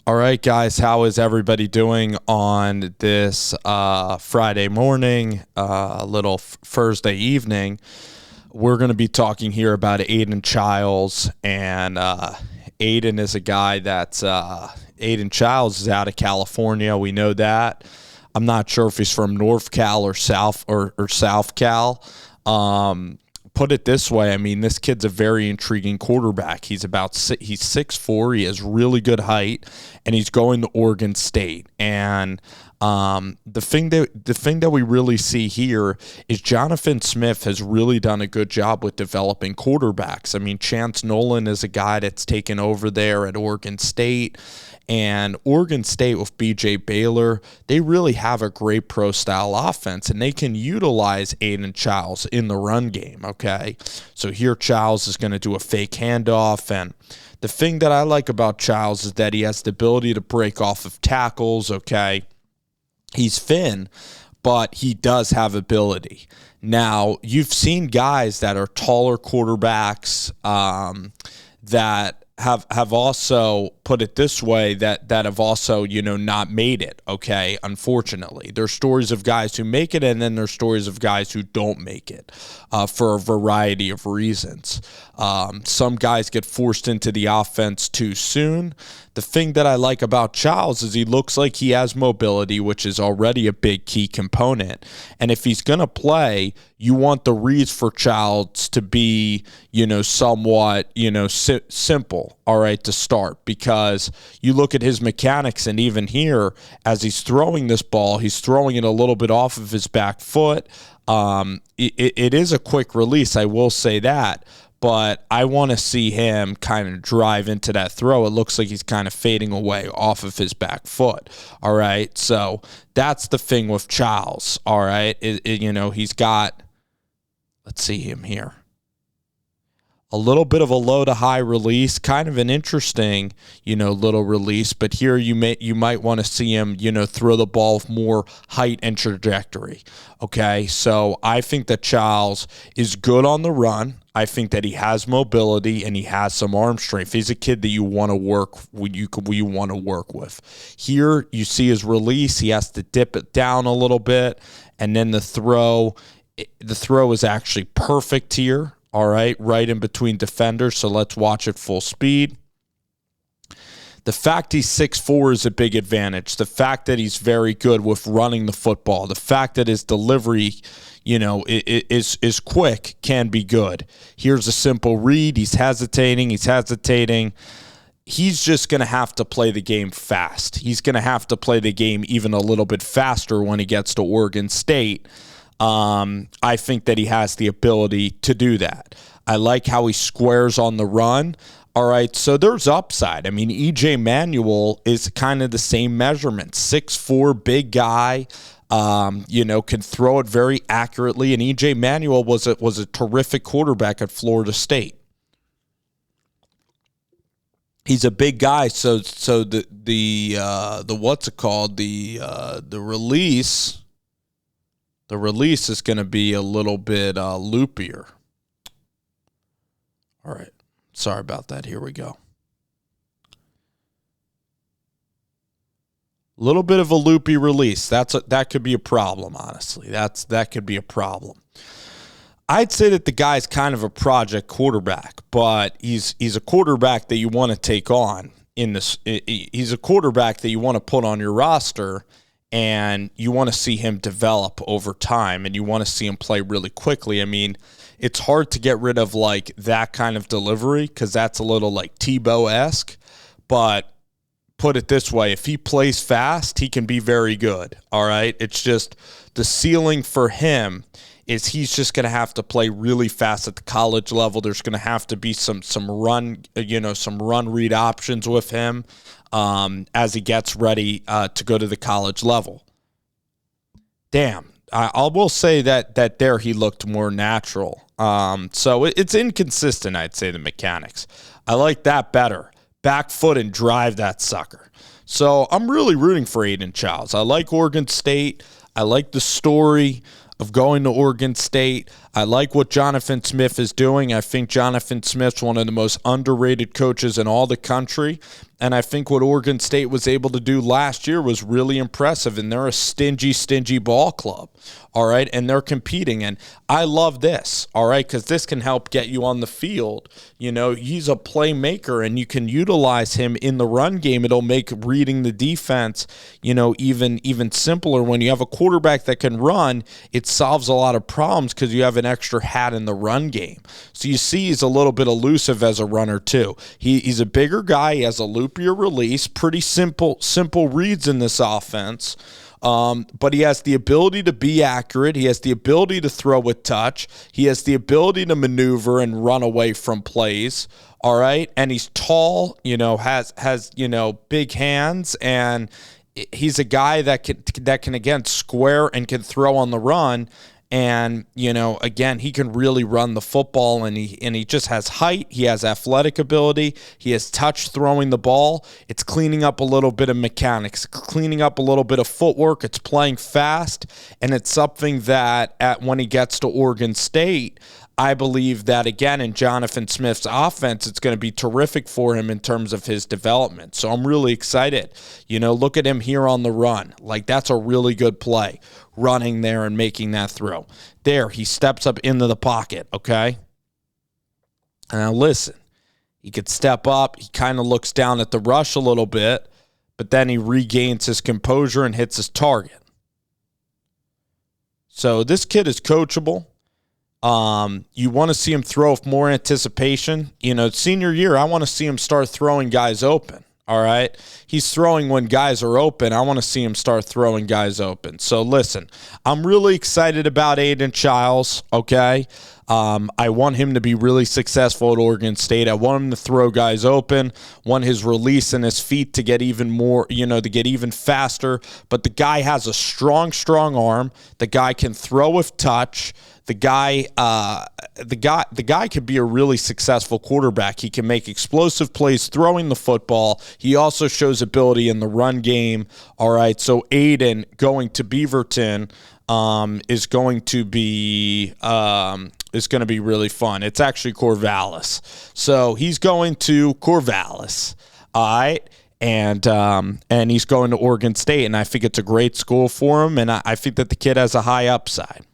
All right, guys, how is everybody doing on this Friday morning, little Thursday evening? We're going to be talking here about Aidan Chiles, and Aiden is a guy that's Aidan Chiles is out of California. We know that. I'm not sure if he's from North Cal or South Cal. Put it this way, I mean, this kid's a very intriguing quarterback. He's 6'4", he has really good height, and he's going to Oregon State. And the thing that we really see here is Jonathan Smith has really done a good job with developing quarterbacks. I mean, Chance Nolan is a guy that's taken over there at Oregon State. And Oregon State with B.J. Baylor, they really have a great pro-style offense, and they can utilize Aidan Chiles in the run game, okay? So here Chiles is going to do a fake handoff, and the thing that I like about Chiles is that he has the ability to break off of tackles, okay? He's thin, but he does have ability. Now, you've seen guys that are taller quarterbacks that have also, put it this way, that have also, not made it, okay, unfortunately. There's stories of guys who make it, and then there's stories of guys who don't make it for a variety of reasons. Some guys get forced into the offense too soon. The thing that I like about Chiles is he looks like he has mobility, which is already a big key component. And if he's going to play, you want the reads for Chiles to be, somewhat, simple, all right, to start. Because you look at his mechanics, and even here, as he's throwing this ball, he's throwing it a little bit off of his back foot. It is a quick release, I will say that. But I want to see him kind of drive into that throw. It looks like he's kind of fading away off of his back foot. All right. So that's the thing with Chiles. All right. He's got, let's see him here. A little bit of a low to high release, kind of an interesting, little release. But here you might want to see him, throw the ball with more height and trajectory. Okay, so I think that Chiles is good on the run. I think that he has mobility and he has some arm strength. He's a kid that you want to work with. Here you see his release. He has to dip it down a little bit, and then the throw is actually perfect here. All right, right in between defenders, so let's watch it full speed. The fact he's 6'4" is a big advantage. The fact that he's very good with running the football. The fact that his delivery, is quick can be good. Here's a simple read. He's hesitating. He's just going to have to play the game fast. He's going to have to play the game even a little bit faster when he gets to Oregon State. I think that he has the ability to do that. I like how he squares on the run. All right, so there's upside. I mean, E.J. Manuel is kind of the same measurement. 6'4", big guy, can throw it very accurately. And E.J. Manuel was a terrific quarterback at Florida State. He's a big guy, so the what's it called? The release. The release is going to be a little bit loopier. All right. Sorry about that. Here we go. A little bit of a loopy release. That could be a problem, honestly. That could be a problem. I'd say that the guy's kind of a project quarterback, but he's a quarterback that you want to take on in this. He's a quarterback that you want to put on your roster, and you want to see him develop over time, and you want to see him play really quickly. I mean, it's hard to get rid of like that kind of delivery because that's a little like Tebow-esque. But put it this way, if he plays fast, he can be very good. All right? It's just the ceiling for him is he's just going to have to play really fast at the college level. There's going to have to be some run read options with him as he gets ready to go to the college level. Damn, I will say that there he looked more natural. So it's inconsistent, I'd say, the mechanics. I like that better. Back foot and drive that sucker. So I'm really rooting for Aidan Chiles. I like Oregon State. I like the story of going to Oregon State. I like what Jonathan Smith is doing. I think Jonathan Smith's one of the most underrated coaches in all the country. And I think what Oregon State was able to do last year was really impressive. And they're a stingy ball club, all right? And they're competing. And I love this, all right, because this can help get you on the field. You know, he's a playmaker, and you can utilize him in the run game. It'll make reading the defense, you know, even simpler. When you have a quarterback that can run, it solves a lot of problems because you have an extra hat in the run game. So you see he's a little bit elusive as a runner too. He's a bigger guy. He has a loopier release, pretty simple reads in this offense. But he has the ability to be accurate. He has the ability to throw with touch. He has the ability to maneuver and run away from plays. All right. And he's tall, you know, has, you know, big hands, and he's a guy that can again square and can throw on the run. And, you know, again, he can really run the football, and he just has height. He has athletic ability. He has touch throwing the ball. It's cleaning up a little bit of mechanics, cleaning up a little bit of footwork. It's playing fast, and it's something that when he gets to Oregon State, I believe that, again, in Jonathan Smith's offense, it's going to be terrific for him in terms of his development. So I'm really excited. You know, look at him here on the run. Like, that's a really good play, running there and making that throw. There, he steps up into the pocket, okay? Now, listen, he could step up. He kind of looks down at the rush a little bit, but then he regains his composure and hits his target. So this kid is coachable. You want to see him throw with more anticipation. You know, senior year, I want to see him start throwing guys open. All right. He's throwing when guys are open. I want to see him start throwing guys open. So listen, I'm really excited about Aiden Chiles. Okay. I want him to be really successful at Oregon State. I want him to throw guys open, want his release and his feet to get even more, you know, to get even faster. But the guy has a strong arm. The guy can throw with touch. The guy could be a really successful quarterback. He can make explosive plays throwing the football. He also shows ability in the run game. All right, so Aiden going to Beaverton is going to be really fun. It's actually Corvallis, so he's going to Corvallis. All right. And he's going to Oregon State, and I think it's a great school for him, and I think that the kid has a high upside.